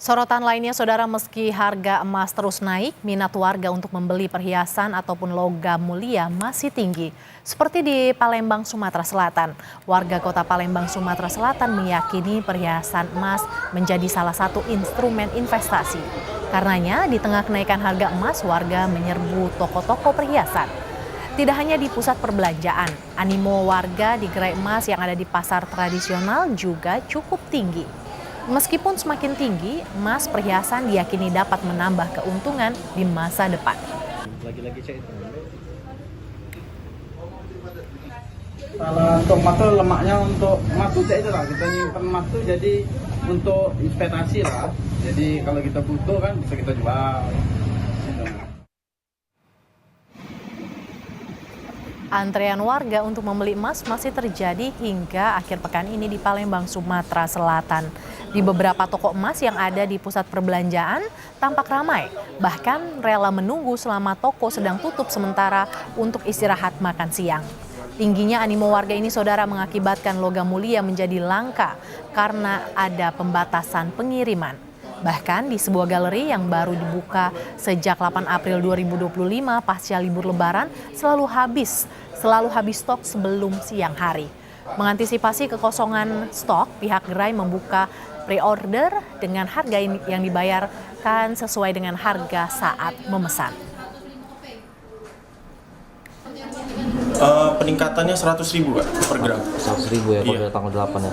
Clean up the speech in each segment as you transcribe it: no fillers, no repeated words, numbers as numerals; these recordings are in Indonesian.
Sorotan lainnya, saudara, meski harga emas terus naik, minat warga untuk membeli perhiasan ataupun logam mulia masih tinggi. Seperti di Palembang, Sumatera Selatan. Warga kota Palembang, Sumatera Selatan meyakini perhiasan emas menjadi salah satu instrumen investasi. Karenanya, di tengah kenaikan harga emas, warga menyerbu toko-toko perhiasan. Tidak hanya di pusat perbelanjaan, animo warga di gerai emas yang ada di pasar tradisional juga cukup tinggi. Meskipun semakin tinggi, emas perhiasan diyakini dapat menambah keuntungan di masa depan. Kalau untuk emas tuh lemaknya untuk emas tuh itu lah, kita nyimpen emas tuh jadi untuk investasi lah. Jadi kalau kita butuh kan bisa kita jual. Antrean warga untuk membeli emas masih terjadi hingga akhir pekan ini di Palembang, Sumatera Selatan. Di beberapa toko emas yang ada di pusat perbelanjaan tampak ramai, bahkan rela menunggu selama toko sedang tutup sementara untuk istirahat makan siang. Tingginya animo warga ini, saudara, mengakibatkan logam mulia menjadi langka karena ada pembatasan pengiriman. Bahkan di sebuah galeri yang baru dibuka sejak 8 April 2025 pasca libur Lebaran selalu habis stok sebelum siang hari. Mengantisipasi kekosongan stok, pihak gerai membuka pre-order dengan harga yang dibayarkan sesuai dengan harga saat memesan. Peningkatannya 100.000 Kak, per gram. 100.000 ya, pada tanggal 8 ya.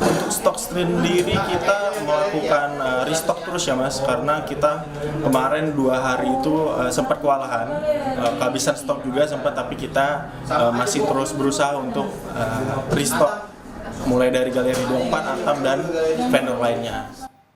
Untuk stok sendiri kita melakukan restock terus ya Mas, karena kita kemarin 2 hari itu sempat kewalahan, kehabisan stok juga sempat, tapi kita masih terus berusaha untuk restock mulai dari Galeri 24, Antam, dan vendor lainnya.